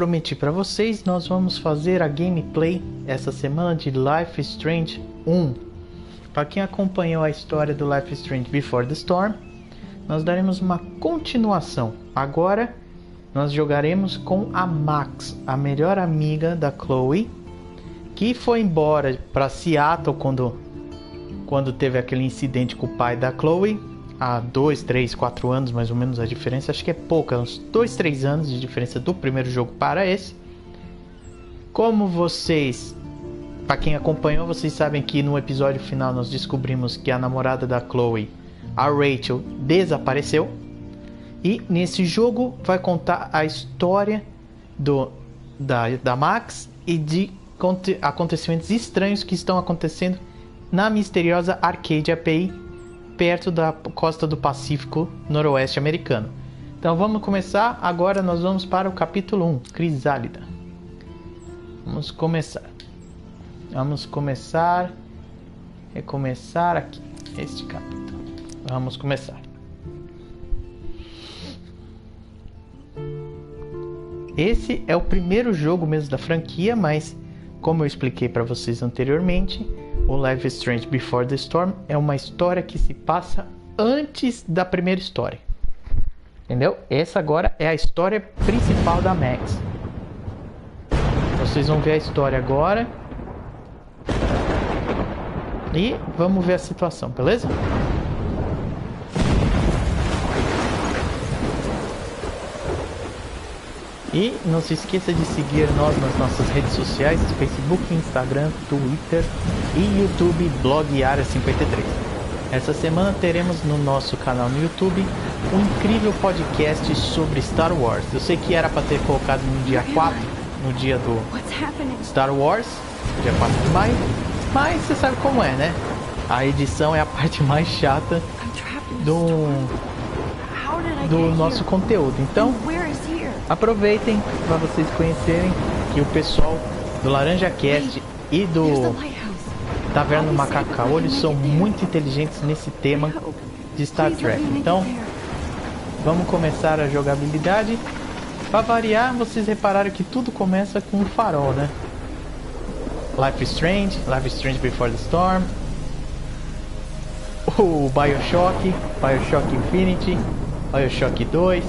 prometi para vocês, nós vamos fazer a gameplay essa semana de Life is Strange 1. Para quem acompanhou a história do Life is Strange Before the Storm, nós daremos uma continuação. Agora nós jogaremos com a Max, a melhor amiga da Chloe, que foi embora para Seattle quando teve aquele incidente com o pai da Chloe. Há 2, 3, 4 anos mais ou menos a diferença, acho que é pouca, uns 2, 3 anos de diferença do primeiro jogo para esse. Como vocês, para quem acompanhou, vocês sabem que no episódio final nós descobrimos que a namorada da Chloe, a Rachel, desapareceu. E nesse jogo vai contar a história da Max e de acontecimentos estranhos que estão acontecendo na misteriosa Arcádia Bay, perto da costa do Pacífico noroeste americano. Então vamos começar. Agora nós vamos para o capítulo 1, Crisálida. Vamos recomeçar aqui este capítulo. Vamos começar. Esse é o primeiro jogo mesmo da franquia, mas como eu expliquei para vocês anteriormente, o Life is Strange Before the Storm é uma história que se passa antes da primeira história. Entendeu? Essa agora é a história principal da Max. Vocês vão ver a história agora. E vamos ver a situação, beleza? E não se esqueça de seguir nós nas nossas redes sociais, Facebook, Instagram, Twitter e YouTube, blog Área 53. Essa semana teremos no nosso canal no YouTube um incrível podcast sobre Star Wars. Eu sei que era para ter colocado no dia 4, no dia do Star Wars, dia 4 de maio, mas você sabe como é, né? A edição é a parte mais chata do nosso conteúdo. Então, aproveitem para vocês conhecerem que o pessoal do Laranja Cast e do Taverna do Macacaolho são muito inteligentes nesse tema de Star Trek. Então, vamos começar a jogabilidade. Para variar, vocês repararam que tudo começa com um farol, né? Life is Strange Before the Storm, o Bioshock Infinity, Bioshock 2.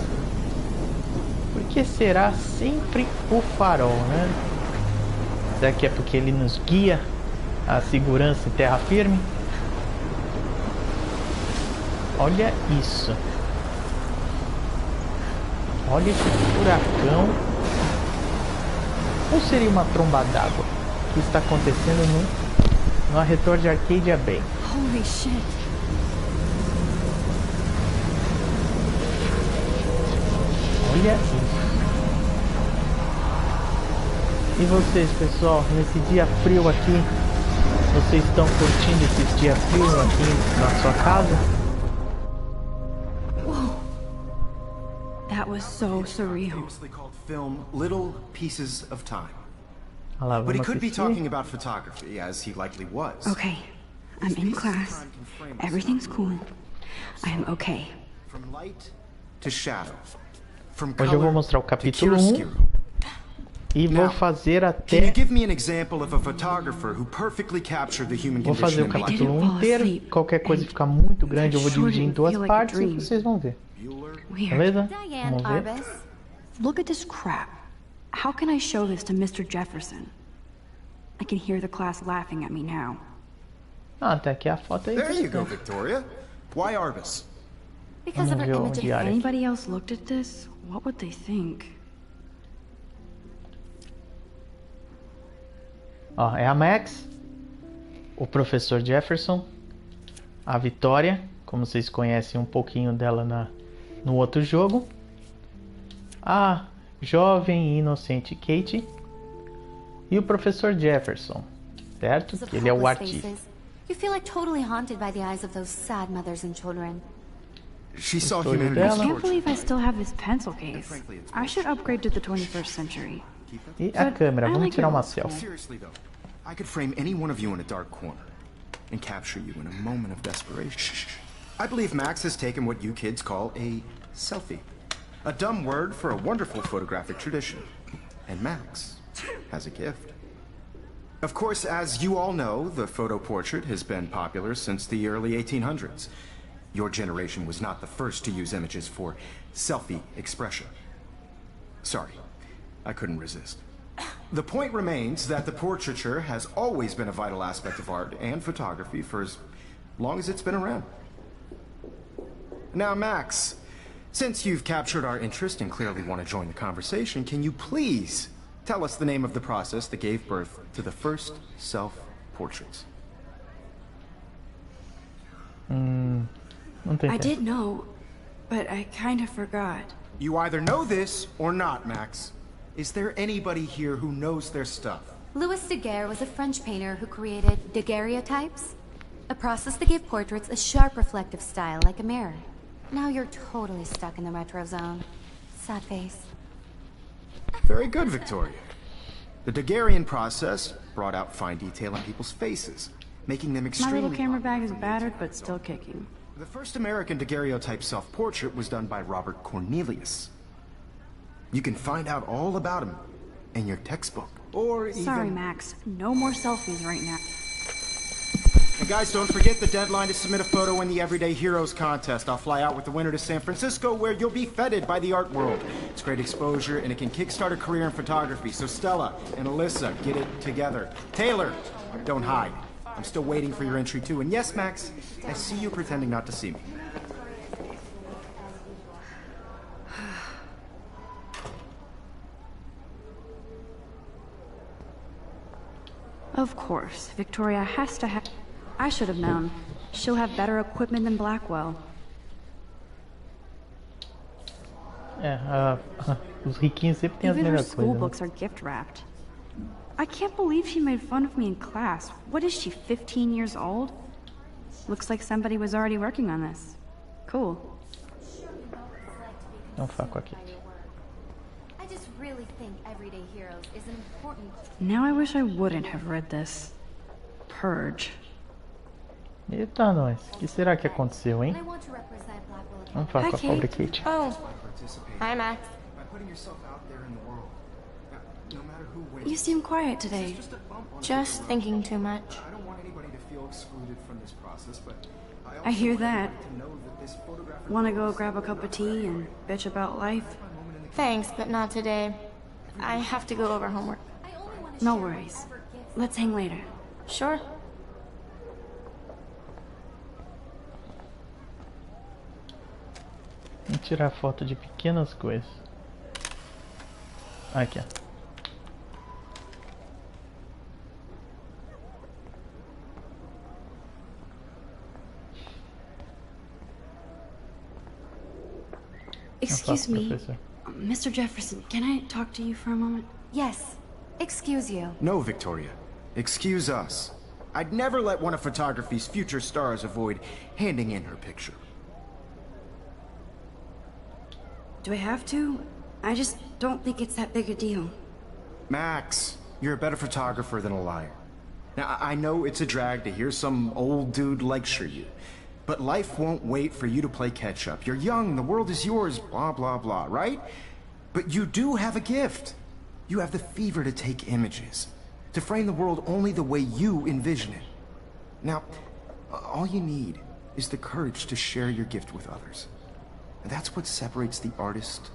Por que será sempre o farol, né? Será que é porque ele nos guia a segurança em terra firme? Olha isso. Olha esse furacão. Ou seria uma tromba d'água que está acontecendo no arredor de Arcádia Bay? Holy shit. Olha isso. E vocês, pessoal, nesse dia frio aqui, vocês estão curtindo esse dia frio aqui na sua casa? Whoa. That was so surreal. Called film Little Pieces of Time. Lá, But he vamos could be assistir. talking about photography, as he likely was. Okay, I'm in class. Everything's cool. I am okay. From light to shadow. From Hoje eu vou color mostrar o to capítulo 1 chiaroscuro. e vou Now, fazer Can you até... give me an example of a photographer who perfectly captured the human Vou fazer condition o in light? capítulo 1 fall inteiro. asleep. Qualquer coisa ficar muito grande, eu vou dividir em duas Feel like a partes e dream. vocês vão ver. Weird. Beleza? Diane Vamos ver. Arbus. Look at this crap. How can I show this to Mr. Jefferson? I can hear the class laughing at me now. Ah, até aqui a foto aí. There you go, Victoria. Why Arbus? Because of Vamos her ver o image of diário. Anybody else looked at this? What would they think? Ó, é a Max, o professor Jefferson, a Vitória, como vocês conhecem um pouquinho dela no outro jogo, a jovem e inocente Kate e o professor Jefferson, certo? of Que ele é o hopeless artista. faces. You feel like totally haunted by the eyes of those sad mothers and children. She saw Story humanity's dela. Can't torture. believe I still have this pencil case. I should upgrade to the 21st century. E a câmera, I vamos like tirar your uma old school. selfie. Seriously though, I could frame any one of you in a dark corner and capture you in a moment of desperation. I believe Max has taken what you kids call a selfie. A dumb word for a wonderful photographic tradition. And Max has a gift. Of course, as you all know, the photo portrait has been popular since the early 1800s. Your generation was not the first to use images for selfie expression. Sorry, I couldn't resist. The point remains that the portraiture has always been a vital aspect of art and photography for as long as it's been around. Now, Max, since you've captured our interest and clearly want to join the conversation, can you please tell us the name of the process that gave birth to the first self-portraits? I did know, but I kind of forgot. You either know this or not, Max. Is there anybody here who knows their stuff? Louis Daguerre was a French painter who created daguerreotypes, a process that gave portraits a sharp reflective style like a mirror. Now you're totally stuck in the retro zone. Sad face. Very good, Victoria. The Daguerrean process brought out fine detail in people's faces, making them My extremely... little camera bag is battered, but still kicking. The first American daguerreotype self-portrait was done by Robert Cornelius. You can find out all about him in your textbook, or even... Sorry, Max. No more selfies right now. And guys, don't forget the deadline to submit a photo in the Everyday Heroes contest. I'll fly out with the winner to San Francisco, where you'll be feted by the art world. It's great exposure, and it can kickstart a career in photography. So Stella and Alyssa, get it together. Taylor, don't hide. I'm still waiting for your entry, too. And yes, Max, I see you pretending not to see me. Of course, Victoria has to have... I should have known. She'll have better equipment than Blackwell. Os riquinhos sempre têm as Even her melhores school coisas. books are gift wrapped. I can't believe she made fun of me in class. What is she, 15 years old? Looks like somebody was already working on this. Cool. Não fala com a Kate. I just really think Everyday Heroes is an important... Now I wish I wouldn't have read this. Purge. Eita, nós. O que será que aconteceu, hein? I want to represent Blackwell again. Vamos falar Hi, com a pobre Kate. Oh, hi, Max. By putting yourself out there in the world, no matter who wins, You seem quiet today. just a bump on Just thinking too much. I don't want anybody to feel excluded from this process, but I hear that. to know that this photographer Wanna go grab a cup of tea and bitch about life? Thanks, but not today. I have to go over homework. No worries. Let's hang later. Sure. Vamos tirar foto de pequenas coisas. Aqui, ó. Excuse me, Professor. Mr. Jefferson, can I talk to you for a moment? Yes. Excuse you. No, Victoria. Excuse us. I'd never let one of photography's future stars avoid handing in her picture. Do I have to? I just don't think it's that big a deal. Max, you're a better photographer than a liar. Now, I know it's a drag to hear some old dude lecture you, but life won't wait for you to play catch-up. You're young, the world is yours, blah, blah, blah, right? But you do have a gift. You have the fever to take images, to frame the world only the way you envision it. Now, all you need is the courage to share your gift with others. And that's what separates the artist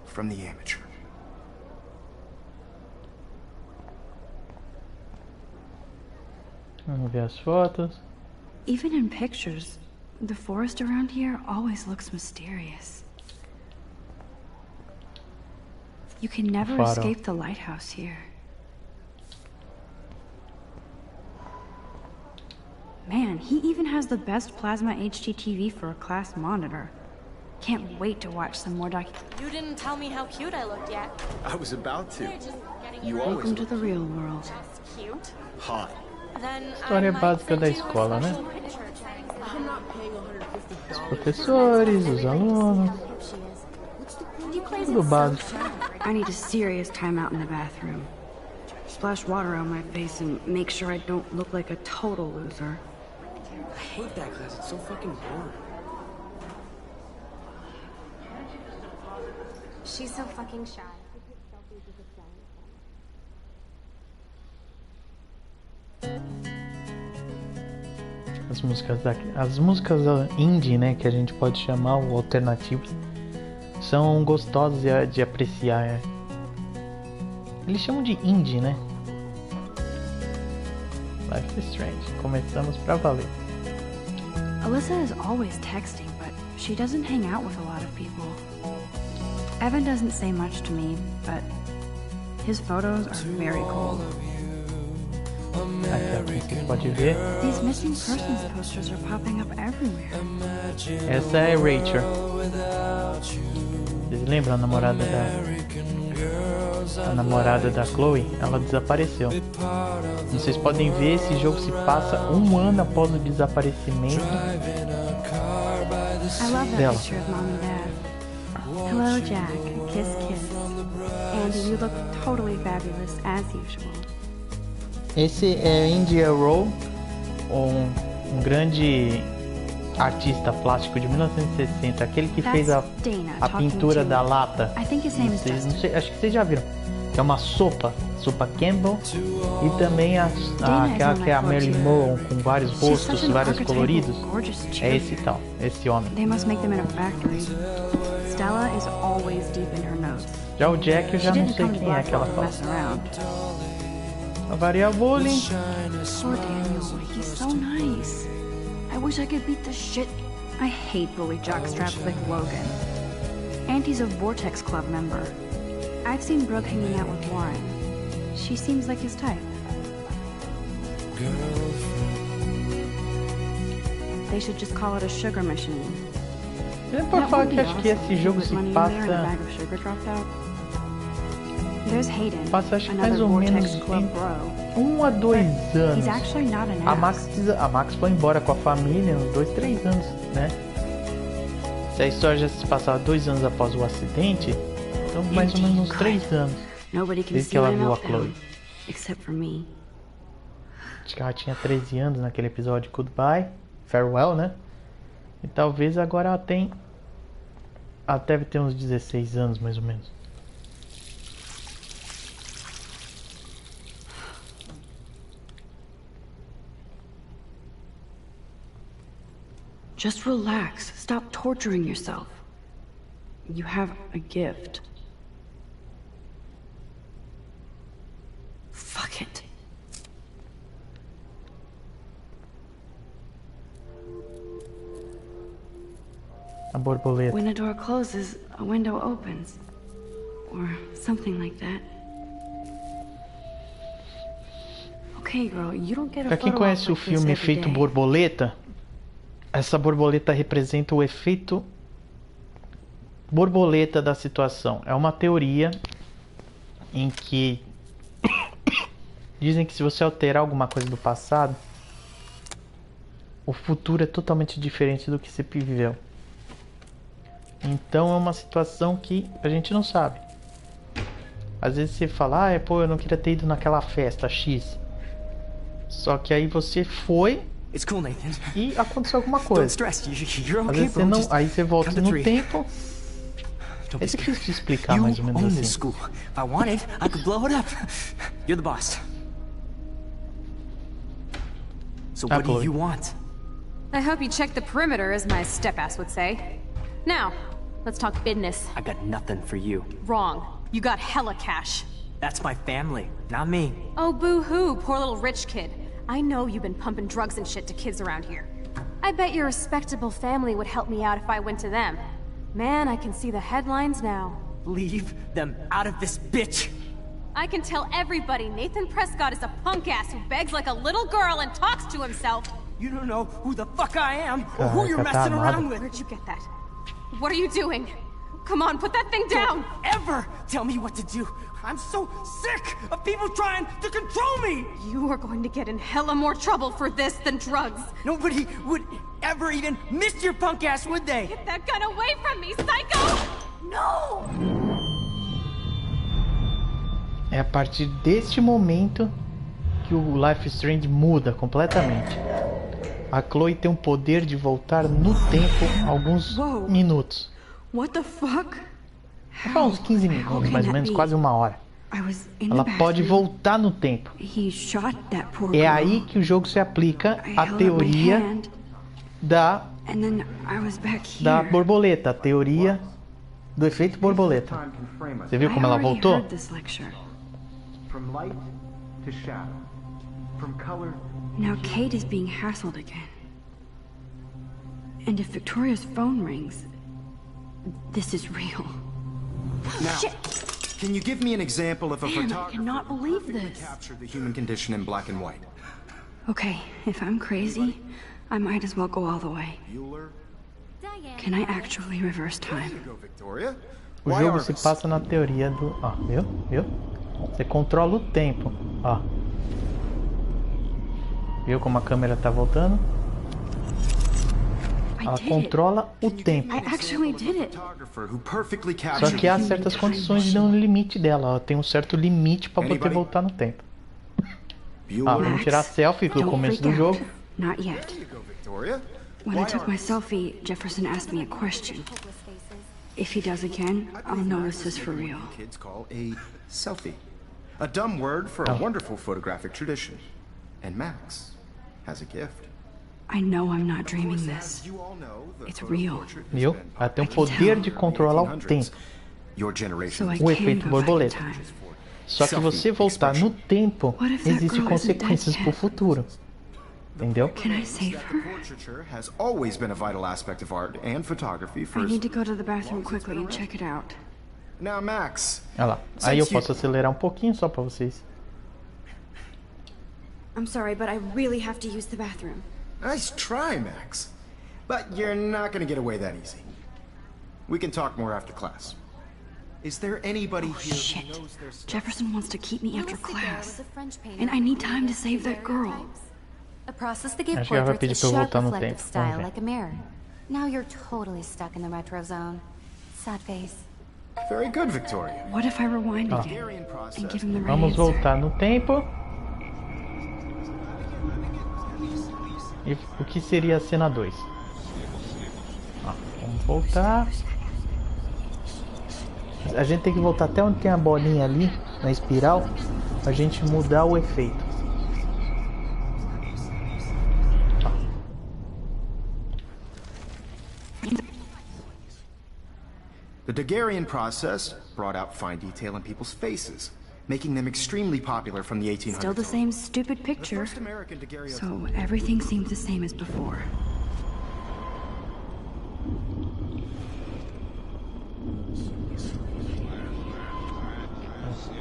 from the amateur. Vamos ver as fotos. Even in pictures, the forest around here always looks mysterious. You can never Faro. escape the lighthouse here. Man, he even has the best plasma HDTV for a class monitor. Can't wait to watch some more You didn't tell me how cute I looked yet. I was about to. You Welcome to the real world. That's cute. hot. Then História básica da escola, né? Os professores, os alunos. Tudo básico. I need a serious timeout in the bathroom. Splash water on my face and make sure I don't look like a total loser. I hate that class. It's so fucking boring. She's so fucking shy. As músicas indie, né, que a gente pode chamar, ou alternativas, são gostosas de apreciar. Eles chamam de indie, né? Life is Strange. Começamos pra valer. Alyssa is always texting, but she doesn't hang out with a lot of people. Evan doesn't say much to me, but his photos are very cool. Aqui você pode ver. These missing persons posters are popping up everywhere. Essa é a Rachel. Vocês lembram a namorada da Chloe? Ela desapareceu. Vocês podem ver, esse jogo se passa 1 ano após o desaparecimento I love that dela. picture of mom and dad. Hello, Jack. Kiss, kiss. Andy, you look totally fabulous as usual. Esse é India Rowe, um grande artista plástico de 1960, aquele que fez a pintura da lata. I think his name is Não Justin. sei, acho que vocês já viram. Que é uma sopa Campbell, e também aquela que é a Marilyn Monroe, com vários rostos, vários coloridos. É esse tal, esse homem. They must make them in a factory. Stella is always deep in her notes. Já o Jack eu She já não didn't sei come to quem é que ela Blackwell to fala. mess around. A varia bullying. Poor Daniel, he's so nice. I wish I could beat the shit. I hate bully jockstraps like Logan. Auntie's a Vortex Club member. I've seen Brooke hanging out with Warren. She seems like his type. They should just call it a sugar machine. É por falar que acho que esse jogo se passa There's Hayden, acho que mais another ou Vortex menos Club bro. 1 a 2 anos. He's actually not an A ass. Max foi embora com a família uns 2, 3 anos, né? Se a história já se passava 2 anos após o acidente, então mais ou menos uns 3 anos. Nobody can Desde see que ela my viu a meltdown, Chloe. except for me. Acho que ela tinha 13 anos naquele episódio Goodbye, Farewell, né? E talvez agora ela tem... Ela deve ter uns 16 anos, mais ou menos. Just relax. Stop torturing yourself. You have a gift. Fuck it. A borboleta. When a door closes, a window opens. Or something like that. Okay, girl, you don't get a Pra quem photo conhece op o like this filme every Efeito day. Borboleta, essa borboleta representa o efeito borboleta da situação. É uma teoria em que dizem que se você alterar alguma coisa do passado, o futuro é totalmente diferente do que se viveu. Então é uma situação que a gente não sabe. Às vezes você fala, pô, eu não queria ter ido naquela festa X. Só que aí você foi It's cool, Nathan. e aconteceu alguma Don't coisa. stress. You're Às okay, vezes você bro. não, Just aí você volta count to no 3. tempo. Don't É be difícil scared. de explicar You mais ou menos own assim. this school. If I wanted, I could blow it up. You're the boss. So what do Chloe. you want? I hope you checked the perimeter, as my step-ass would say. Now, let's talk business. I got nothing for you. Wrong. You got hella cash. That's my family, not me. Oh, boo-hoo, poor little rich kid. I know you've been pumping drugs and shit to kids around here. I bet your respectable family would help me out if I went to them. Man, I can see the headlines now. Leave them out of this bitch. I can tell everybody Nathan Prescott is a punk-ass who begs like a little girl and talks to himself. You don't know who the fuck I am or who you're messing around with. Where'd you get that? What are you doing? Come on, put that thing down! Don't ever tell me what to do. I'm so sick of people trying to control me. You are going to get in hella more trouble for this than drugs. Nobody would ever even miss your punk ass, would they? Get that gun away from me, psycho! No! É a partir deste momento que o Life is Strange muda completamente. A Chloe tem o poder de voltar no tempo alguns minutos. What the fuck? Uns 15 minutos, mais ou menos, quase 1 hora. Ela pode voltar no tempo. É aí que o jogo se aplica a teoria da borboleta, a teoria do efeito borboleta. Você viu como ela voltou? Now Kate is being hassled again. And if Victoria's phone rings, this is real. Now, can you give me an example of a Man, I photographer cannot believe who this. captured the human condition in black and white? Okay, if I'm crazy, I might as well go all the way. Bueller? Can I actually reverse time? Go, Victoria. O Why jogo are se we- passa na teoria do... Ó, viu? Viu? Você controla o tempo. Ó. Viu como a câmera tá voltando? Ela controla o tempo. I actually did it. Photographer who perfectly Só captured que há certas condições de um limite dela. Ela tem um certo limite para poder voltar no tempo. Ah, vamos tirar a selfie do Don't começo freak do out. jogo. Not yet. Go, Victoria. When I took my selfie, Jefferson asked me a question. If he does again, I'll know this is for real. Kids call a selfie. A dumb word for a wonderful photographic tradition. And Max has a gift. I know I'm not dreaming this. You all know the It's photo real. portrait has Viu? been Ela tem o popular poder in de the controlar o 1800s. tempo. Your generation So I O can efeito go back in borboleta. time. Só que você voltar no tempo, What if that existem girl isn't consequências dead pro yet? futuro. Entendeu? Can I save her? Portraiture has always been a vital aspect of art and photography I for... need to go to the bathroom quickly and check it out. Now, Max, Olha lá. Aí eu posso acelerar um pouquinho só pra vocês. I'm sorry, but I really have to use the bathroom. nice try, Max. But you're not going to get away that easy. We can talk more after class. Is there anybody here who Shit. knows their stuff? Jefferson wants to keep me after Nesse Bem class. was a French painter And I need who time to created save that girl. daguerreotypes. A process that gave Acho que ela vai portraits pedir a pra eu sharp voltar no reflective tempo. Vamos style ver. like a mirror. Now you're totally stuck in the retro zone. Sad face. Very good, Victoria. What if I rewind again Hungarian process. and give him the right Vamos answer? voltar no tempo. E o que seria a cena 2? Vamos voltar. A gente tem que voltar até onde tem a bolinha ali, na espiral, pra gente mudar o efeito. The Daguerrean process brought out fine detail in people's faces, making them extremely popular from the 1800s. Still the same stupid picture. First American daguerreotype. So everything seems the same as before.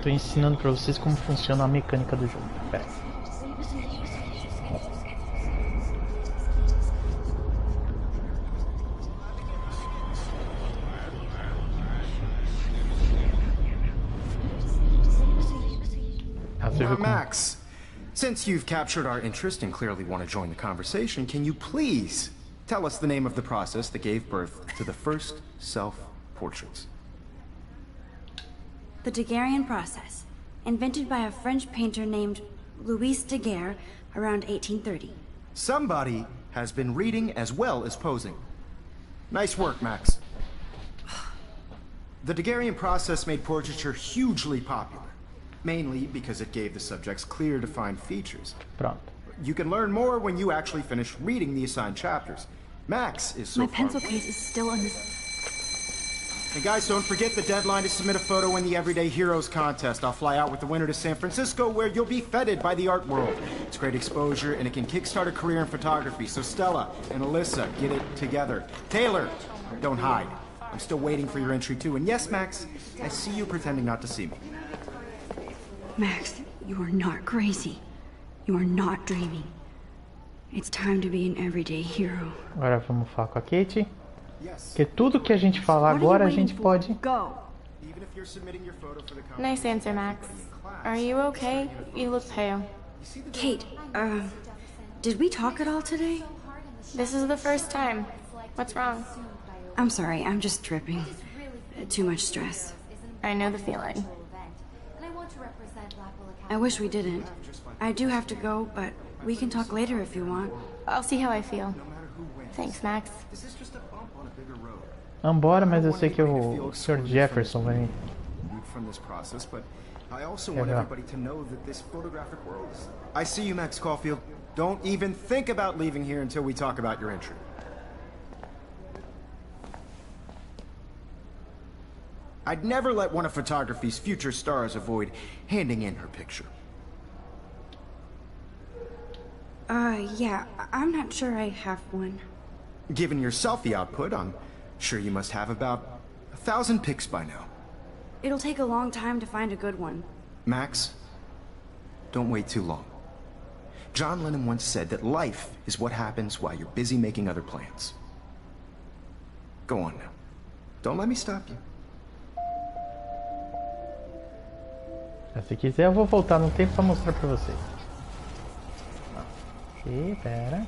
Tô ensinando pra vocês como funciona a mecânica do jogo. Pera aí. Now, Max, since you've captured our interest and clearly want to join the conversation, can you please tell us the name of the process that gave birth to the first self-portraits? The Daguerrean process, invented by a French painter named Louis Daguerre around 1830. Somebody has been reading as well as posing. Nice work, Max. The Daguerrean process made portraiture hugely popular, mainly because it gave the subjects clear, defined features. Pronto. You can learn more when you actually finish reading the assigned chapters. Max is so My far... pencil case is still in this. And guys, don't forget the deadline to submit a photo in the Everyday Heroes contest. I'll fly out with the winner to San Francisco, where you'll be feted by the art world. It's great exposure, and it can kickstart a career in photography. So Stella and Alyssa, get it together. Taylor, don't hide. I'm still waiting for your entry too. And yes, Max, I see you pretending not to see me. Max, you are not crazy. You are not dreaming. It's time to be an everyday hero. Agora vamos falar com a Kate. Porque tudo que a gente falar agora a gente pode. Go. Even if you're submitting your photo for the Nice answer, Max. Are you okay? You look pale. Kate, did we talk at all today? This is the first time. What's wrong? I'm sorry, I'm just tripping. Too much stress. I know the feeling. I wish we didn't. I do have to go, but we can talk later if you want. I'll see how I feel. Thanks, Max. This is just a bump on a bigger road. Vambora, mas eu sei que o Sr. Jefferson vai. From this process, but I also want everybody to know that this photographic world is... I see you, Max Caulfield. Don't even think about leaving here until we talk about your entry. I'd never let one of photography's future stars avoid handing in her picture. Yeah, I'm not sure I have one. Given your selfie output, I'm sure you must have about 1,000 pics by now. It'll take a long time to find a good one. Max, don't wait too long. John Lennon once said that life is what happens while you're busy making other plans. Go on now. Don't let me stop you. Se quiser eu vou voltar no tempo para mostrar para vocês. Ok, pera.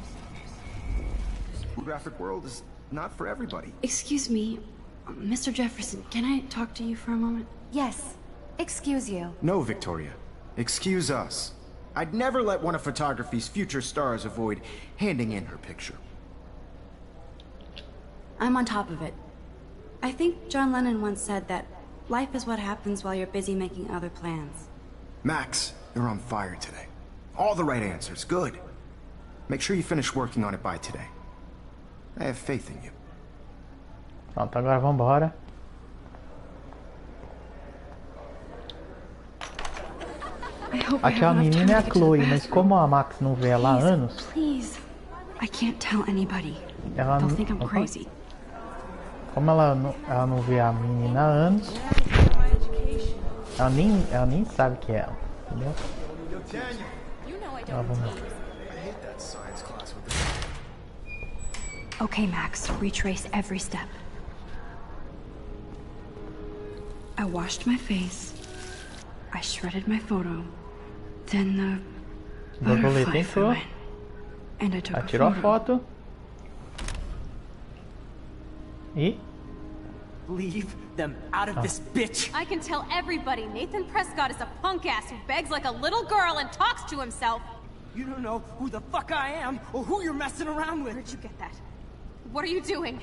Photographic world is not for everybody. Excuse me, Mr. Jefferson, can I talk to you for a moment? Yes. Excuse you. No, Victoria. Excuse us. I'd never let one of photography's future stars avoid handing in her picture. I'm on top of it. I think John Lennon once said that life is what happens while you're busy making other plans. Max, you're on fire today. All the right answers. Good. Make sure you finish working on it by today. I have faith in you. Pronto, agora vamos embora. Aquela menina é a Chloe, mas como a Max não vê ela há anos, Please. I can't tell anybody. ela They'll não, think I'm crazy. como ela não vê a menina há anos, ela nem sabe que é ela, entendeu? Vamos. Okay, Max, retrace every step. I washed my face. I shredded my photo. Then the butterfly flew in, and I took Tirou a foto. E Leave them out of this bitch. I can tell everybody Nathan Prescott is a punk ass who begs like a little girl and talks to himself. You don't know who the fuck I am or who you're messing around with. Where'd you get that? What are you doing?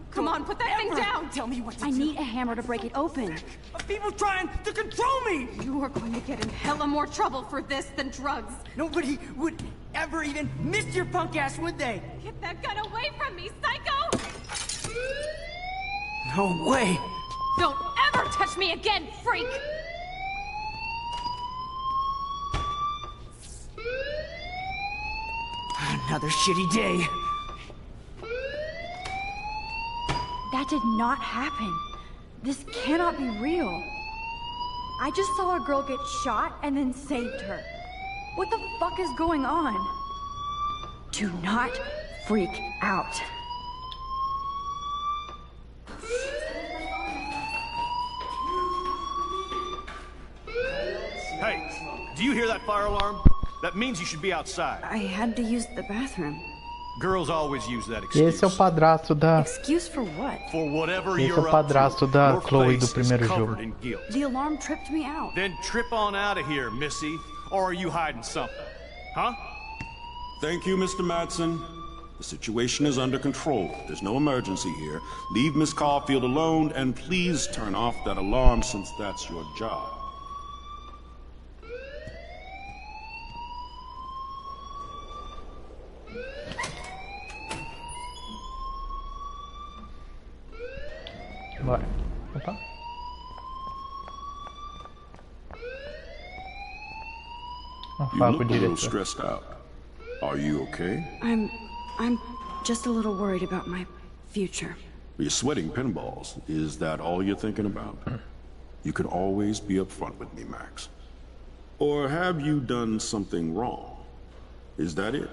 Come on, put that thing down! Tell me what to I do. need a hammer to break it open. Of people trying to control me! You are going to get in hella more trouble for this than drugs. Nobody would ever even miss your punk ass, would they? Get that gun away from me, psycho! No way! Don't ever touch me again, freak! Another shitty day. That did not happen. This cannot be real. I just saw a girl get shot and then saved her. What the fuck is going on? Do not freak out. Hey, do you hear that fire alarm? That means you should be outside. I had to use the bathroom. Girls always use that e excuse. esse é o padrasto da Excuse for what? For whatever esse é you're o padrasto up to, da your Chloe do face is primeiro covered jogo. in guilt. The alarm tripped me out. Then trip on out of here, Missy. Or are you hiding something? Huh? Thank you, Mr. Madsen. The situation is under control. There's no emergency here. Leave Miss Caulfield alone, and please turn off that alarm since that's your job. Bora. Opa. Vamos You falar look com o a little diretor. stressed out. Are you okay? I'm just a little worried about my future. You're sweating pinballs. Is that all you're thinking about? You can always be upfront with me, Max. Or have you done something wrong? Is that it?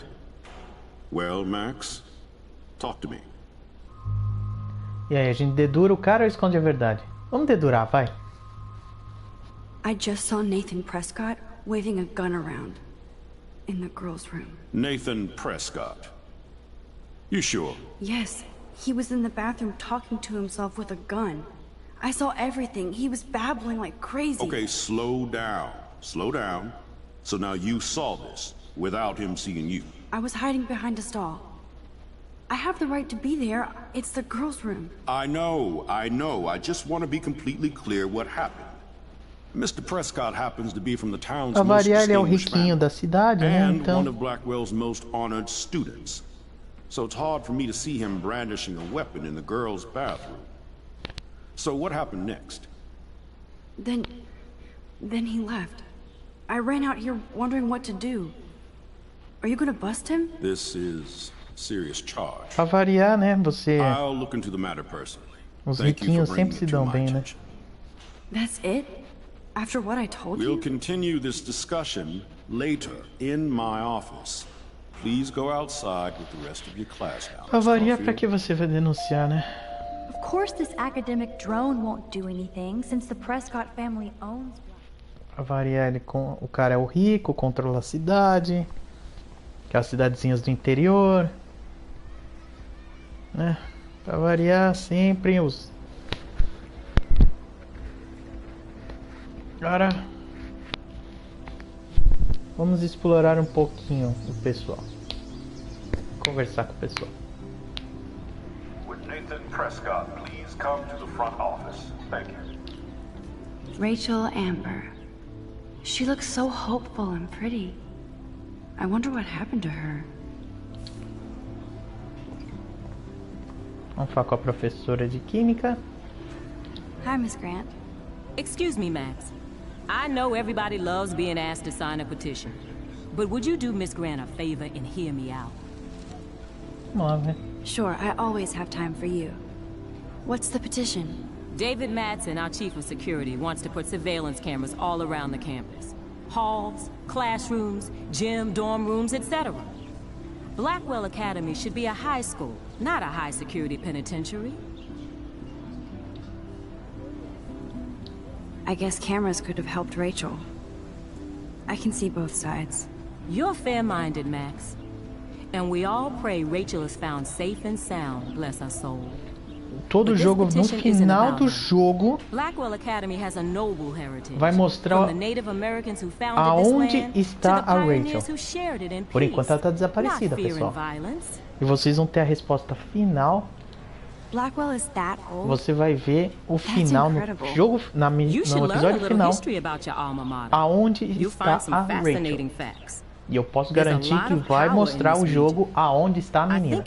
Well, Max, talk to me. E aí, a gente dedura o cara ou esconde a verdade? Vamos dedurar, vai. I just saw Nathan Prescott waving a gun around in the girls' room. Nathan Prescott. You sure? Yes, he was in the bathroom talking to himself with a gun. I saw everything. He was babbling like crazy. Okay, slow down. Slow down. So now you saw this without him seeing you. I was hiding behind a stall. I have the right to be there. It's the girls' room. I know. I just want to be completely clear what happened. Mr. Prescott happens to be from the town's Pra most variar, ele é o distinguished riquinho family, da cidade, né? and Então, one of Blackwell's most honored students. So it's hard for me to see him brandishing a weapon in the girls' bathroom. So what happened next? Then he left. I ran out here wondering what to do. Are you gonna bust him? This is a serious charge. pra variar, né? Você, I'll look into the matter personally. os Thank you riquinhos for bringing sempre se it to dão my bem, né? attention. That's it? After what I told We'll you? continue this discussion later in my office. Please go outside with the rest of your class now. Pra variar, pra que você vai denunciar, né? Of course this academic drone won't do anything, since the Prescott family owns... Pra variar, o cara é o rico, controla a cidade, aquelas cidadezinhas do interior, né? Pra variar, sempre os... Agora, vamos explorar um pouquinho o pessoal. Conversar com o pessoal. Would Nathan Prescott please come to the front office? Thank you. Rachel Amber. She looks so hopeful and pretty. I wonder what happened to her. Vamos falar com a professora de química. Hi, Miss Grant. Excuse me, Max. I know everybody loves being asked to sign a petition, but would you do Miss Grant a favor and hear me out? Vamos lá, né? Sure, I always have time for you. What's the petition? David Madsen, our chief of security, wants to put surveillance cameras all around the campus. Halls, classrooms, gym, dorm rooms, etc. Blackwell Academy should be a high school, not a high-security penitentiary. I guess cameras could have helped Rachel. I can see both sides. You're fair-minded, Max. And we all pray Rachel is found safe and sound, bless her soul. Todo jogo, no final do jogo, vai mostrar aonde está a Rachel. Por enquanto ela está desaparecida, pessoal. E vocês vão ter a resposta final. Você vai ver o final no jogo, no episódio final, aonde está a Rachel. E eu posso garantir que vai mostrar o jogo aonde está a menina.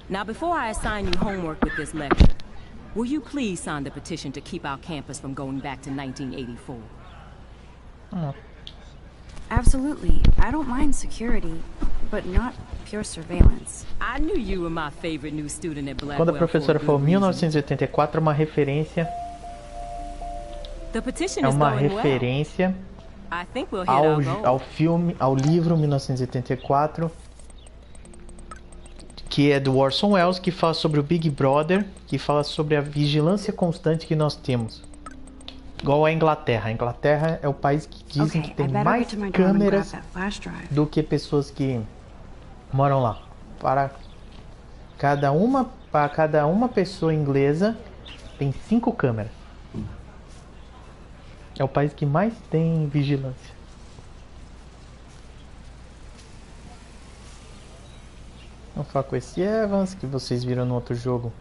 Now, before I assign you homework with this lecture, will you please sign the petition to keep our campus from going back to 1984? Absolutely. I don't mind security, but not pure surveillance. I knew you were my favorite new student at Blackwell. Quando a professora falou 1984, é uma referência. É uma referência ao filme, ao livro 1984. Que é do Orson Welles, que fala sobre o Big Brother, que fala sobre a vigilância constante que nós temos. Igual a Inglaterra. A Inglaterra é o país que dizem que tem mais câmeras do que pessoas que moram lá. Para cada uma pessoa inglesa, tem 5 câmeras. É o país que mais tem vigilância. Vamos falar com esse Evans, que vocês viram no outro jogo.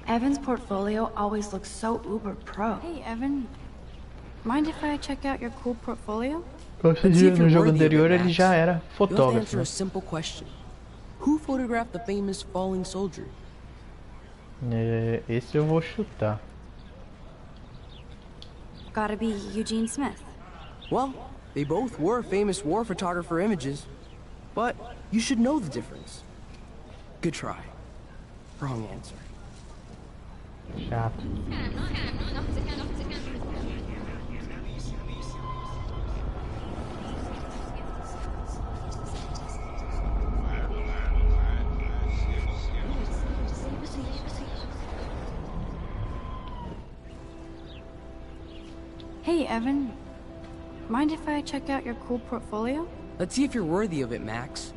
Evan's portfolio always looks so uber pro. Hey, Evan. Mind if I check out your cool portfolio? No jogo anterior ele já era fotógrafo. A simple question. Who photographed the famous falling soldier? Esse eu vou chutar. Gotta be Eugene Smith. Well, they both were famous war photographer images, but you should know the difference. Good try. Wrong answer. Chato. Hey, Evan. Mind if I check out your cool portfolio? Let's see if you're worthy of it, Max.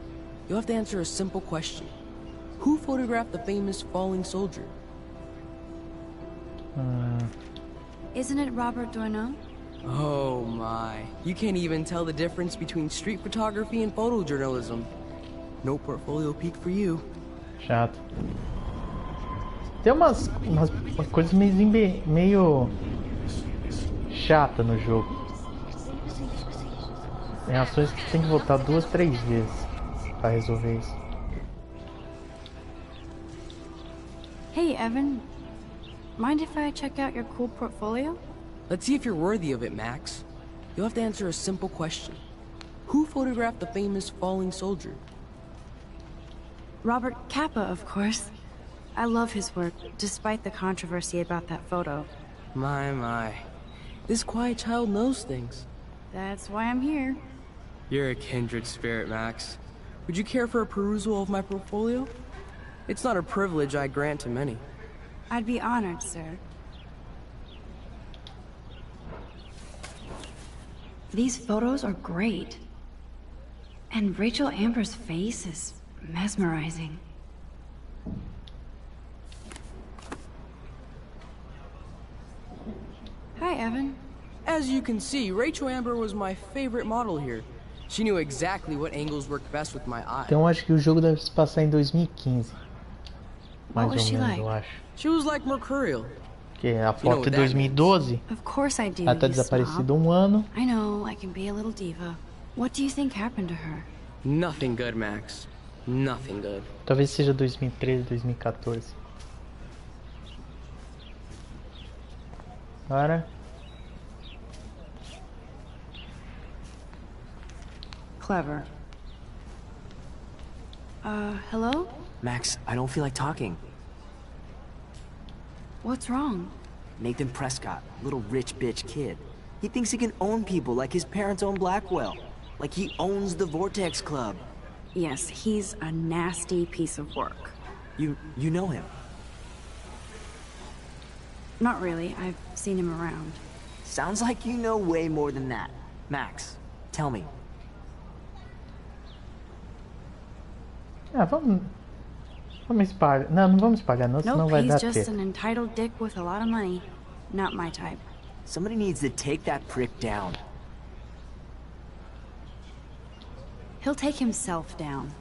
You'll have to answer a simple question. Who photographed the famous falling soldier? Isn't it Robert Doisneau? Oh my. You can't even tell the difference between street photography and photojournalism. No portfolio peak for you. Chato. Tem umas coisas meio chata no jogo. Tem ações que tem que voltar 2, 3 vezes pra resolver isso. Hey, Evan. Mind if I check out your cool portfolio? Let's see if you're worthy of it, Max. You'll have to answer a simple question. Who photographed the famous falling soldier? Robert Capa, of course. I love his work, despite the controversy about that photo. My. This quiet child knows things. That's why I'm here. You're a kindred spirit, Max. Would you care for a perusal of my portfolio? It's not a privilege I grant to many. I'd be honored, sir. These photos are great. And Rachel Amber's face is mesmerizing. Hi, Evan. As you can see, Rachel Amber was my favorite model here. She knew exactly what angles worked best with my eye. Então acho que o jogo deve se passar em 2015. Mais ou menos, eu acho. She was like mercurial. Que a foto é 2012. Of course I do. Ela tá desaparecida um ano. I know, I can be a little diva. What do you think happened to her? Nothing good, Max. Nothing good. Talvez seja 2013, 2014. Para. Clever. Hello? Max, I don't feel like talking. What's wrong? Nathan Prescott, little rich bitch kid. He thinks he can own people like his parents own Blackwell. Like he owns the Vortex Club. Yes, he's a nasty piece of work. You know him? Not really. I've seen him around. Sounds like you know way more than that. Max, tell me. Vamos espalhar. Não vamos espalhar não, senão vai dar tempo. Nope, he's just an entitled dick with a lot of money. Not my type. Somebody needs to take that prick down. He'll take himself down.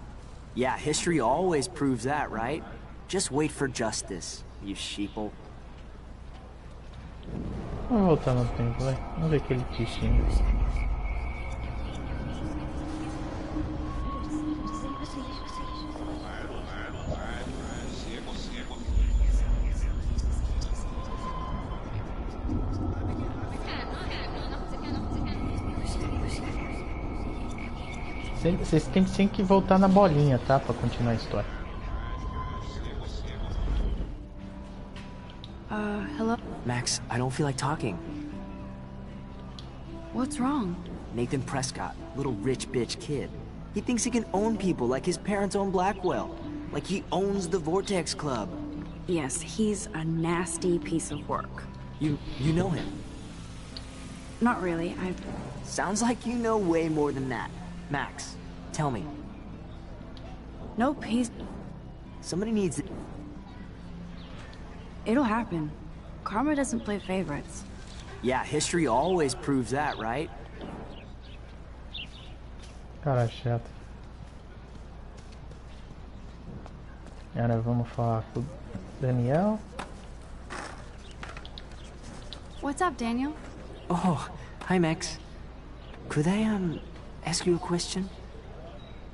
Yeah, history always proves that, right? Just wait for justice, you sheeple. Vamos voltar no tempo, vai. Vamos ver aquele bichinho. Vocês têm que voltar na bolinha, tá? Pra continuar a história. Hello? Max, I don't feel like talking. What's wrong? Nathan Prescott, little rich bitch kid. He thinks he can own people like his parents own Blackwell. Like he owns the Vortex Club. Yes, he's a nasty piece of work. You know him? Not really. Sounds like you know way more than that. Max, tell me. Nope, he's... Somebody needs... It'll happen. Karma doesn't play favorites. Yeah, history always proves that, right? Cara chato. Agora vamos falar com o Daniel. What's up, Daniel? Oh, hi, Max. Could I, ask you a question?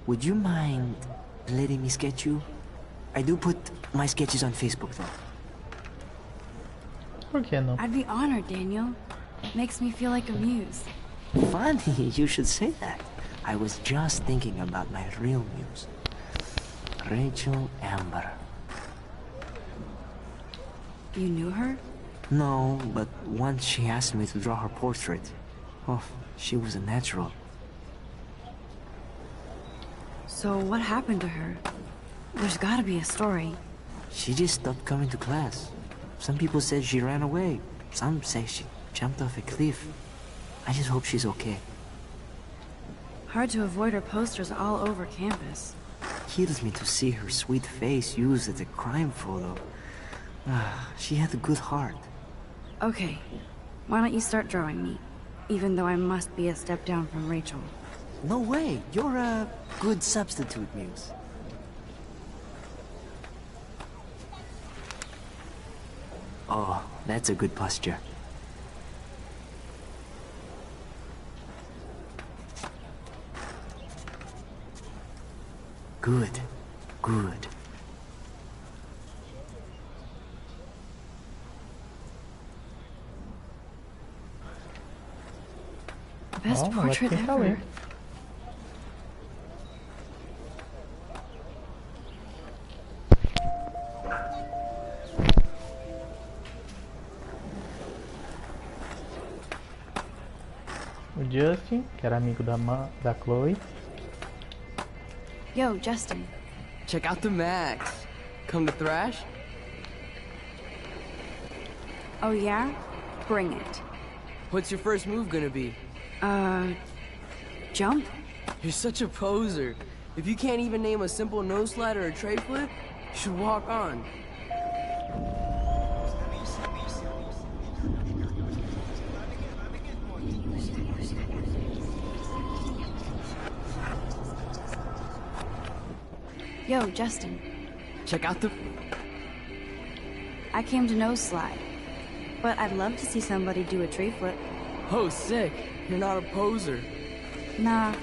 Would you mind letting me sketch you? I do put my sketches on Facebook, though. Por que não? I'd be honored, Daniel. Makes me feel like a muse. Funny, you should say that. I was just thinking about my real muse. Rachel Amber. You knew her? No, but once she asked me to draw her portrait. Oh, she was a natural. So what happened to her? There's gotta be a story. She just stopped coming to class. Some people said she ran away. Some say she jumped off a cliff. I just hope she's okay. Hard to avoid her posters all over campus. Kills me to see her sweet face used as a crime photo. She had a good heart. Okay, why don't you start drawing me? Even though I must be a step down from Rachel. No way, you're a good substitute, Muse. Oh, that's a good posture. Good. Good. Best portrait ever. O Justin, que era amigo da Chloe. Yo, Justin. Check out the Max. Come to thrash? Oh yeah? Bring it. What's your first move gonna be? Jump? You're such a poser. If you can't even name a simple nose slide or a tray flip, you should walk on. Yo, Justin. Check out the... I came to nose slide, but I'd love to see somebody do a tree flip. Oh, sick. You're not a poser. Nah,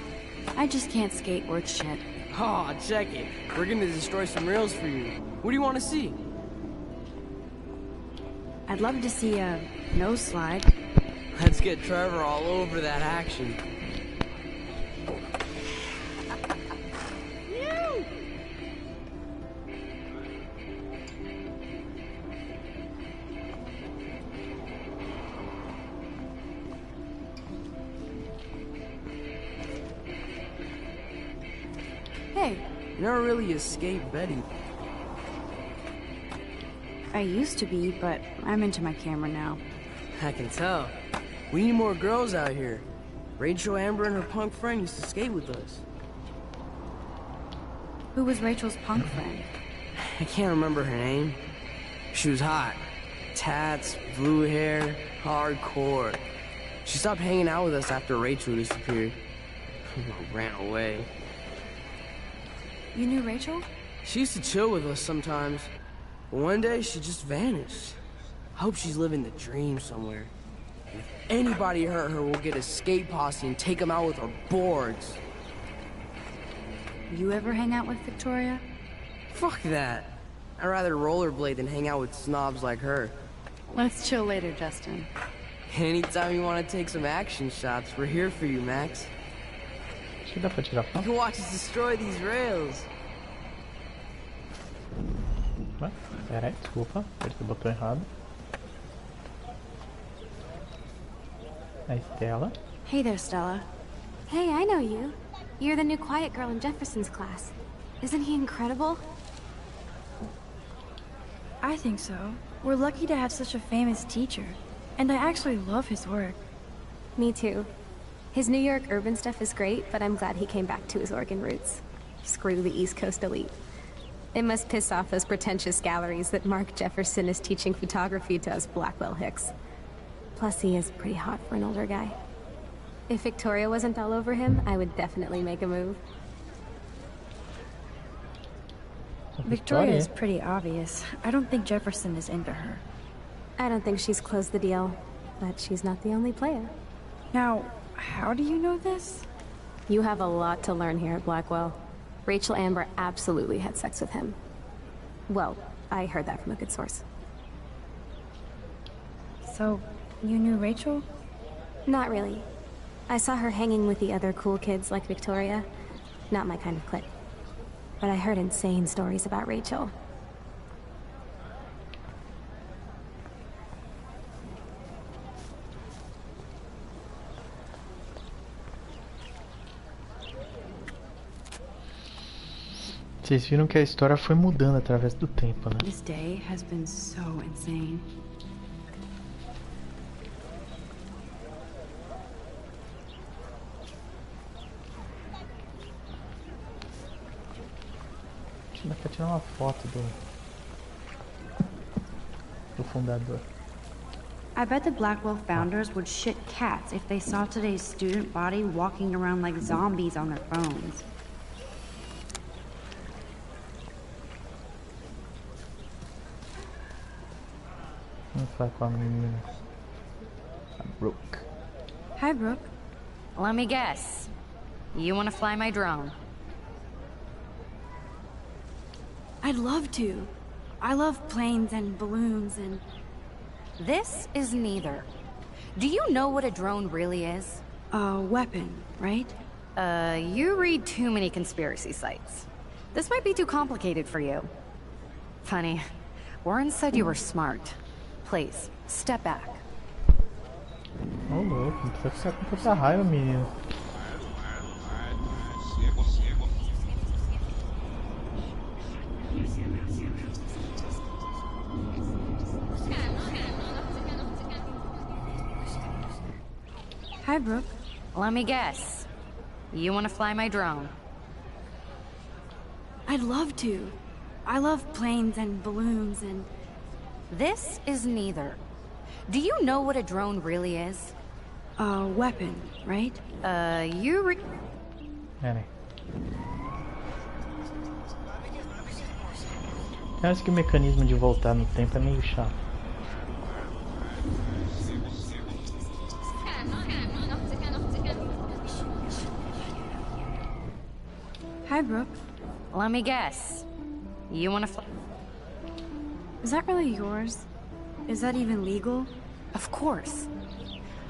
I just can't skate worth shit. Aw, check it. We're gonna destroy some rails for you. What do you want to see? I'd love to see a nose slide. Let's get Trevor all over that action. Hey. You never really escaped Betty. I used to be, but I'm into my camera now. I can tell. We need more girls out here. Rachel, Amber, and her punk friend used to skate with us. Who was Rachel's punk friend? I can't remember her name. She was hot. Tats, blue hair, hardcore. She stopped hanging out with us after Rachel disappeared. Ran away. You knew Rachel? She used to chill with us sometimes. But one day, she just vanished. I hope she's living the dream somewhere. If anybody hurt her, we'll get a skate posse and take them out with our boards. You ever hang out with Victoria? Fuck that. I'd rather rollerblade than hang out with snobs like her. Let's chill later, Justin. Anytime you want to take some action shots, we're here for you, Max. You can watch us destroy these rails. Ué, peraí, desculpa, apertei o botão errado. A Stella. Hey there, Stella. Hey, I know you. You're the new quiet girl in Jefferson's class. Isn't he incredible? I think so. We're lucky to have such a famous teacher. And I actually love his work. Me too. His New York urban stuff is great, but I'm glad he came back to his Oregon roots. Screw the East Coast elite. It must piss off those pretentious galleries that Mark Jefferson is teaching photography to us Blackwell hicks. Plus, he is pretty hot for an older guy. If Victoria wasn't all over him, I would definitely make a move. Victoria is pretty obvious. I don't think Jefferson is into her. I don't think she's closed the deal, but she's not the only player. Now, how do you know this? You have a lot to learn here at Blackwell. Rachel Amber absolutely had sex with him. Well, I heard that from a good source. So, you knew Rachel? Not really. I saw her hanging with the other cool kids like Victoria. Not my kind of clique. But I heard insane stories about Rachel. Vocês viram que a história foi mudando através do tempo, né? This day has been so insane. Acho que dá pra tirar uma foto do fundador. I bet the Blackwell founders would shit cats if they saw today's student body walking around like zombies on their phones. Vamos falar com a menina. A Brooke. Hi, Brooke. Let me guess. You want to fly my drone? I'd love to. I love planes and balloons and... This is neither. Do you know what a drone really is? A weapon, right? You read too many conspiracy sites. This might be too complicated for you. Funny, Warren said you were smart. Please, step back. Ô louco, não precisa ficar com tanta raiva, menino. Hi, Brooke. Let me guess. You want to fly my drone? I'd love to. I love planes and balloons and... This is neither. Do you know what a drone really is? A weapon, right? Pera aí. Acho que o mecanismo de voltar no tempo é meio chato. Hi, Brooke. Let me guess. You want to fly? Is that really yours? Is that even legal? Of course.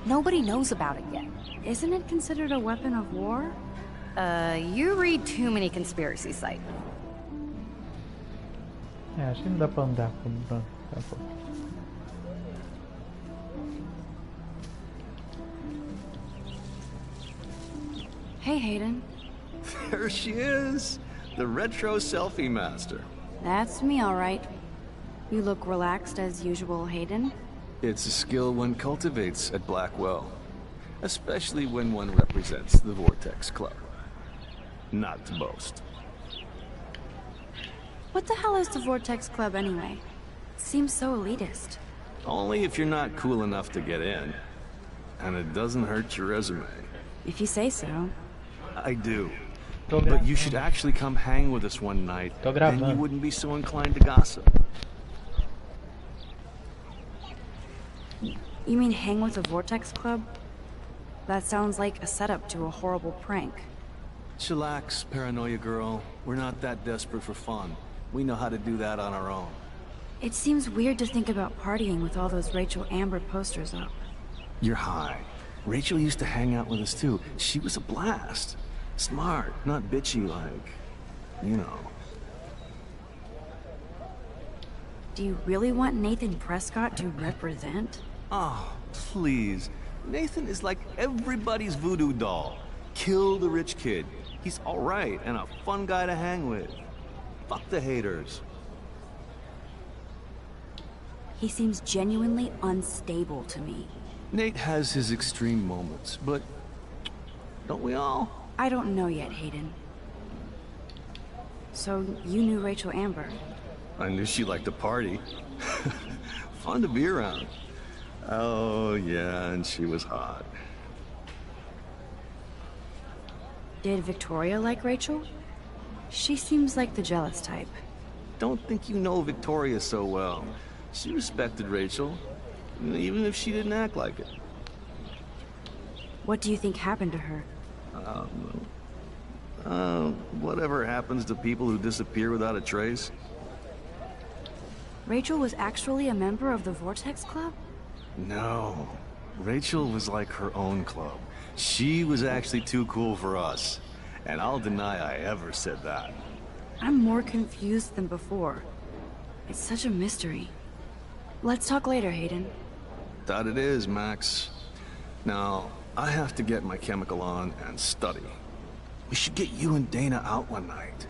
Nobody knows about it yet. Isn't it considered a weapon of war? You read too many conspiracy sites. Acho que não dá pra andar com o branco. Hey, Hayden. There she is! The retro selfie master. That's me, all right. You look relaxed as usual, Hayden. It's a skill one cultivates at Blackwell. Especially when one represents the Vortex Club. Not to boast. What the hell is the Vortex Club anyway? It seems so elitist. Only if you're not cool enough to get in. And it doesn't hurt your resume. If you say so. I do. But you should actually come hang with us one night. Then you wouldn't be so inclined to gossip. You mean hang with the Vortex Club? That sounds like a setup to a horrible prank. Chillax, paranoia girl. We're not that desperate for fun. We know how to do that on our own. It seems weird to think about partying with all those Rachel Amber posters up. You're high. Rachel used to hang out with us too. She was a blast. Smart, not bitchy like, you know. Do you really want Nathan Prescott to represent? Oh, please. Nathan is like everybody's voodoo doll. Kill the rich kid. He's alright and a fun guy to hang with. Fuck the haters. He seems genuinely unstable to me. Nate has his extreme moments, but don't we all? I don't know yet, Hayden. So, you knew Rachel Amber? I knew she liked to party. Fun to be around. Oh, yeah, and she was hot. Did Victoria like Rachel? She seems like the jealous type. Don't think you know Victoria so well. She respected Rachel, even if she didn't act like it. What do you think happened to her? Whatever happens to people who disappear without a trace. Rachel was actually a member of the Vortex Club? No. Rachel was like her own club. She was actually too cool for us. And I'll deny I ever said that. I'm more confused than before. It's such a mystery. Let's talk later, Hayden. That it is, Max. Now, I have to get my chemical on and study. We should get you and Dana out one night.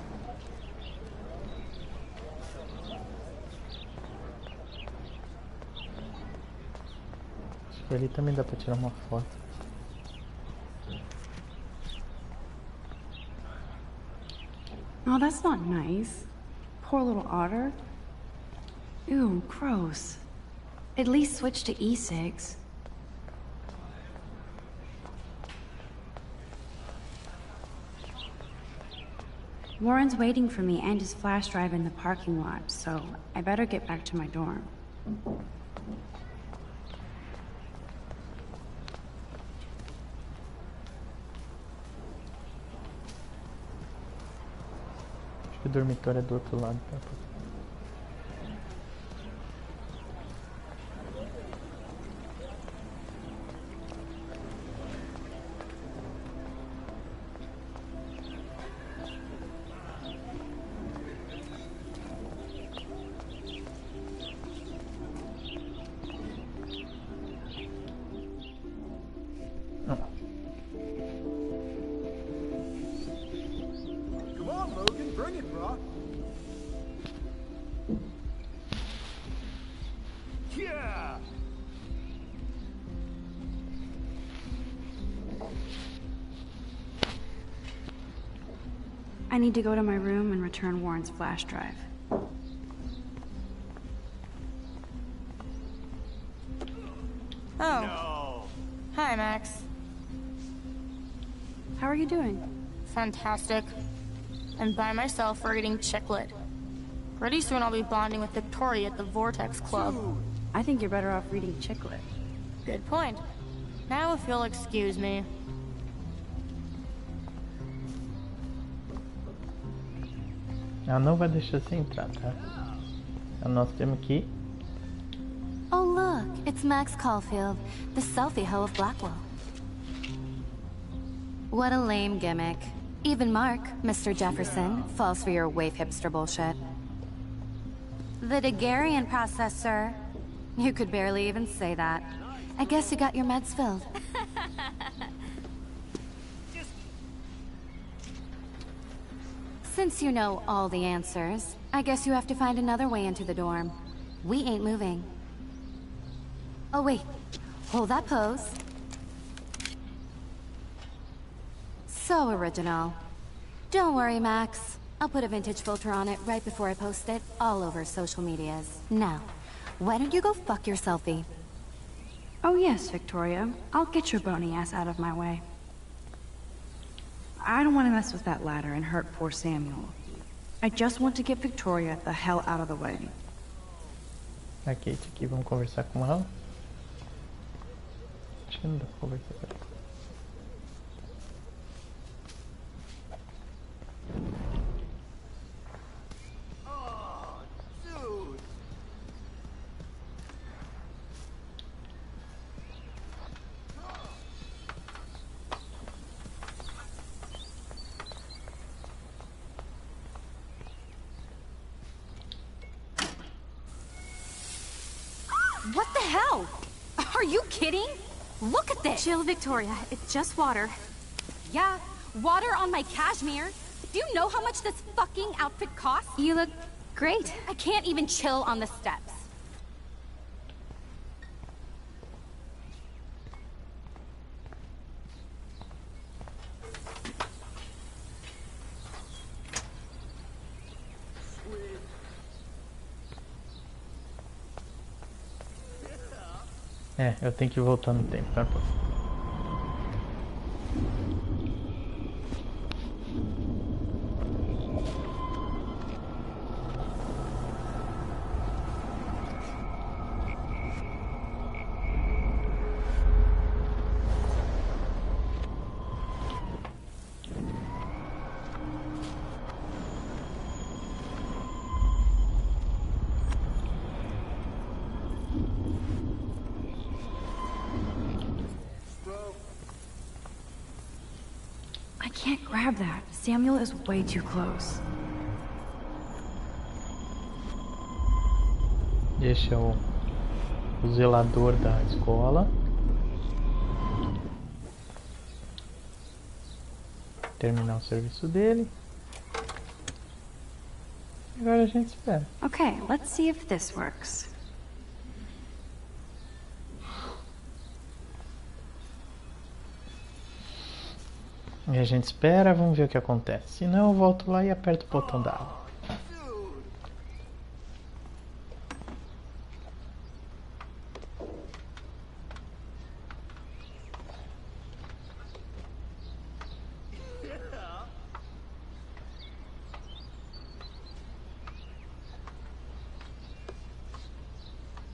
Ali também dá pra tirar uma foto. Oh, that's not nice. Poor little otter. Ew, gross. At least switch to e-cigs. Warren's waiting for me and his flash drive in the parking lot, so I better get back to my dorm. Acho que o dormitório é do outro lado. Tá? I need to go to my room and return Warren's flash drive. Oh. No. Hi, Max. How are you doing? Fantastic. I'm by myself reading Chicklet. Pretty soon I'll be bonding with Victoria at the Vortex Club. I think you're better off reading Chicklet. Good point. Now if you'll excuse me. Ela não vai deixar você entrar, tá? Nós temos que ir. Oh look, it's Max Caulfield, the selfie hoe of Blackwell. What a lame gimmick. Even Mark, Mr. Jefferson, falls for your wave hipster bullshit. The Daguerrean process, sir. You could barely even say that. I guess you got your meds filled. Since you know all the answers, I guess you have to find another way into the dorm. We ain't moving. Oh wait, hold that pose. So original. Don't worry, Max. I'll put a vintage filter on it right before I post it all over social medias. Now, why don't you go fuck your selfie? Oh yes, Victoria. I'll get your bony ass out of my way. I don't want to mess with that ladder and hurt poor Samuel. I just want to get Victoria the hell out of the way. A Kate aqui, vamos conversar com ela. Acho que não dá pra conversar com ela. What the hell? Are you kidding? Look at this! Chill, Victoria. It's just water. Yeah, water on my cashmere. Do you know how much this fucking outfit costs? You look great. I can't even chill on the steps. É, eu tenho que voltar no tempo, tá? I can't grab that. Samuel is way too close. Deixa o zelador da escola. Terminar o serviço dele. Agora a gente espera. Okay, let's see if this works. E a gente espera, vamos ver o que acontece. Se não, eu volto lá e aperto o botão da água.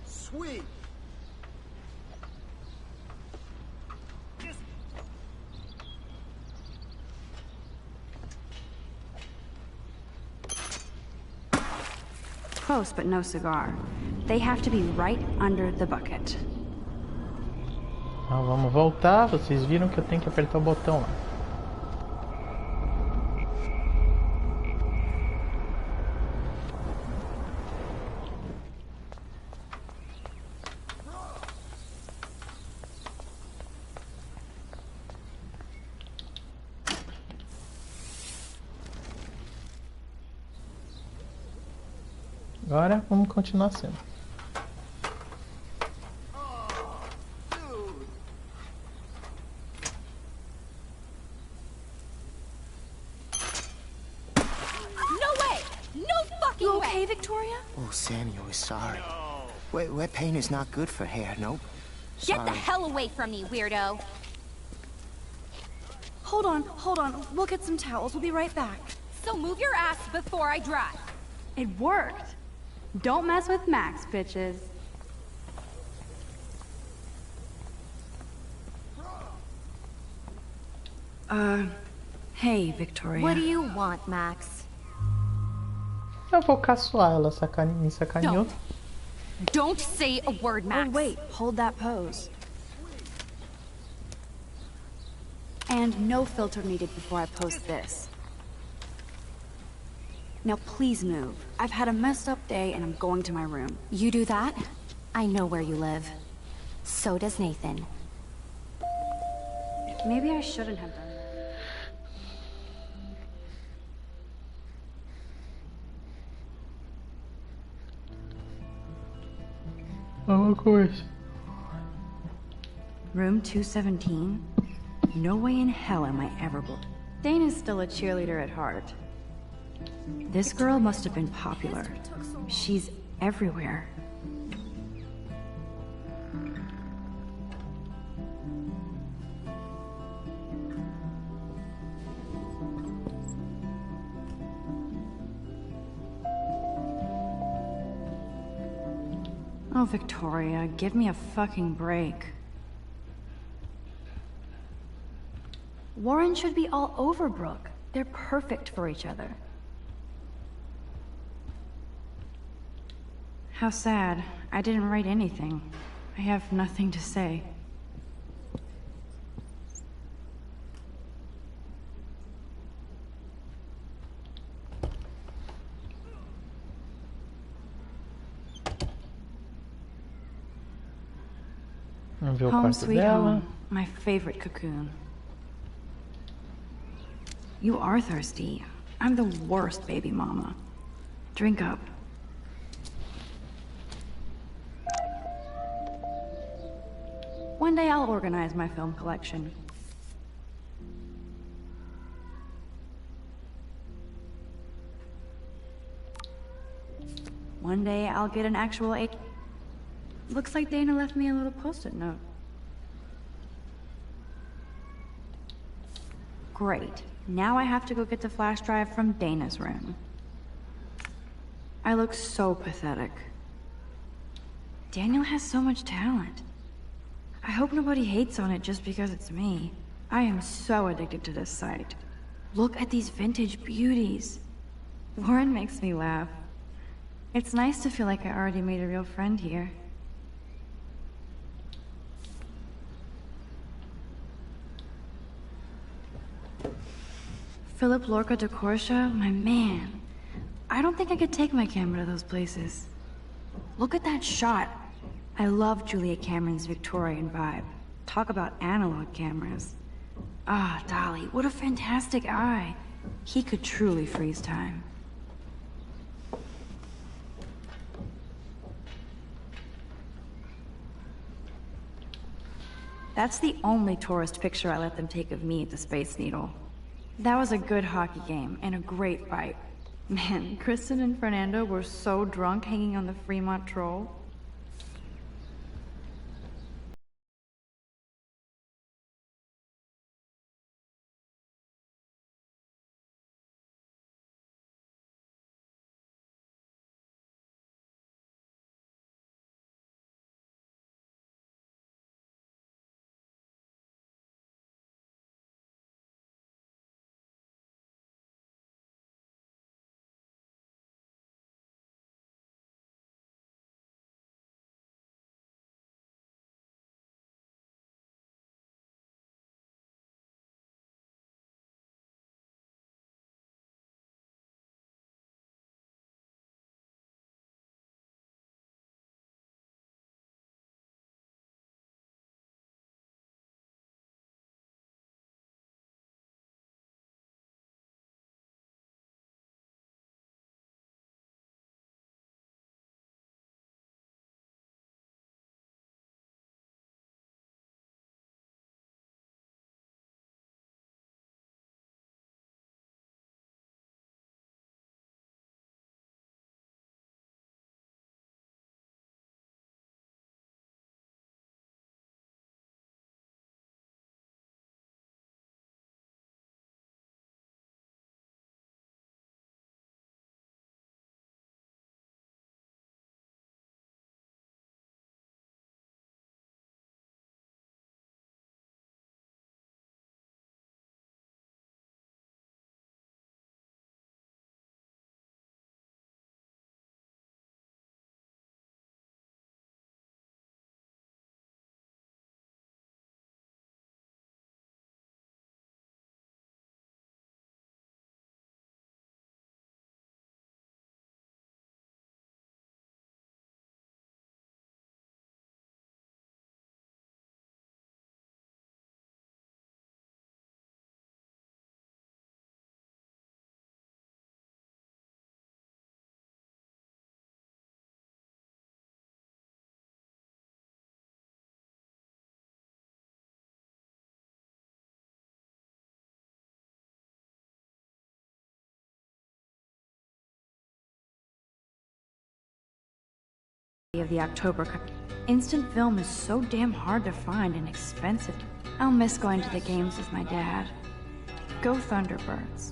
Sweet. close, but no cigar. They have to be right under the bucket. Então, vamos voltar. Vocês viram que eu tenho que apertar o botão lá. Agora vamos continuar sendo. You okay, Victoria? Oh, Samuel is sorry. Wet paint is not good for hair, nope. Get the Sorry. hell away from me, weirdo. Hold on. We'll get some towels. We'll be right back. So move your ass before I drive. It worked. Don't mess with Max, bitches. Hey, Victoria. What do you want, Max? Eu vou caçoar, ela me sacaneou. Don't say a word, Max. Oh, wait. Hold that pose. And no filter needed before I post this. Now please move. I've had a messed up day and I'm going to my room. You do that? I know where you live. So does Nathan. Maybe I shouldn't have done that. Vamos com isso. Room 217? No way in hell am I ever booked. Dana's still a cheerleader at heart. This girl must have been popular. She's everywhere. Oh, Victoria, give me a fucking break. Warren should be all over Brooke. They're perfect for each other. How sad. I didn't write anything. I have nothing to say. Vamos ver o Home quarto sweet dela. home. My favorite cocoon. You are thirsty. I'm the worst baby mama. Drink up. One day I'll organize my film collection. One day I'll get an actual Looks like Dana left me a little post-it note. Great. Now I have to go get the flash drive from Dana's room. I look so pathetic. Daniel has so much talent. I hope nobody hates on it just because it's me. I am so addicted to this site. Look at these vintage beauties. Warren makes me laugh. It's nice to feel like I already made a real friend here. Philip Lorca de Corsia, my man. I don't think I could take my camera to those places. Look at that shot. I love Julia Cameron's Victorian vibe. Talk about analog cameras. Ah, Dolly, what a fantastic eye. He could truly freeze time. That's the only tourist picture I let them take of me at the Space Needle. That was a good hockey game and a great fight. Man, Kristen and Fernando were so drunk hanging on the Fremont Troll. of the October. Instant film is so damn hard to find and expensive. I'll miss going to the games with my dad. Go Thunderbirds.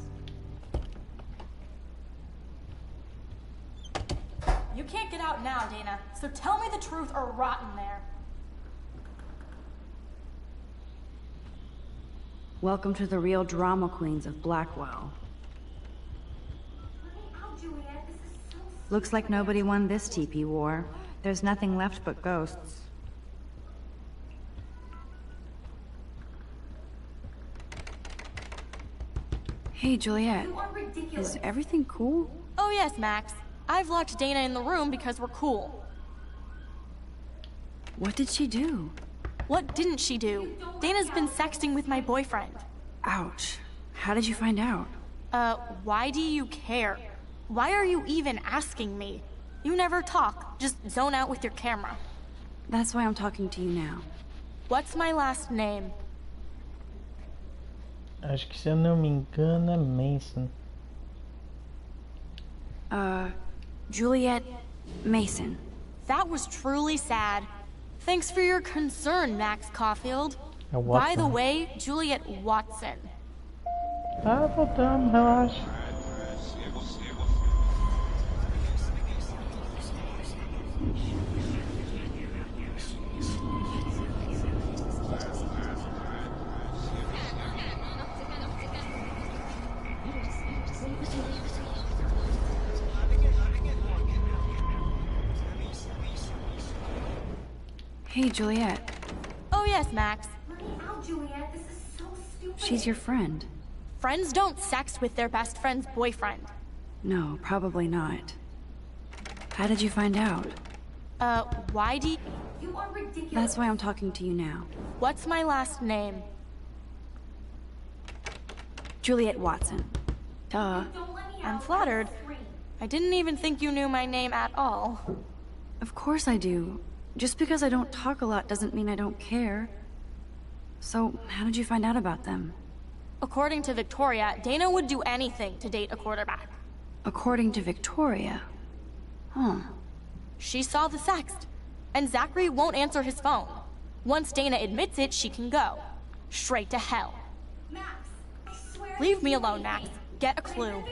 You can't get out now, Dana, so tell me the truth or rot in there. Welcome to the real drama queens of Blackwell. Looks like nobody won this TP war. There's nothing left but ghosts. Hey, Juliet. Is everything cool? Oh yes, Max. I've locked Dana in the room because we're cool. What did she do? What didn't she do? Dana's been sexting with my boyfriend. Ouch. How did you find out? Why do you care? Why are you even asking me? You never talk, just zone out with your camera. That's why I'm talking to you now. What's my last name? Acho que, se eu não me engano, é Mason. Juliet Mason. That was truly sad. Thanks for your concern, Max Caulfield. Watson. By the way, Juliet Watson. Ah, voltamos, relaxa. Hey, Juliet. Oh yes, Max. She's your friend. Friends don't sex with their best friend's boyfriend. No, probably not. How did you find out? Why do you are ridiculous. That's why I'm talking to you now. What's my last name? Juliet Watson. Duh. I'm flattered. I didn't even think you knew my name at all. Of course I do. Just because I don't talk a lot doesn't mean I don't care. So, how did you find out about them? According to Victoria, Dana would do anything to date a quarterback. According to Victoria? Huh. She saw the sext, and Zachary won't answer his phone. Once Dana admits it, she can go. Straight to hell. Max, I swear. Leave me alone, Max. Get a clue.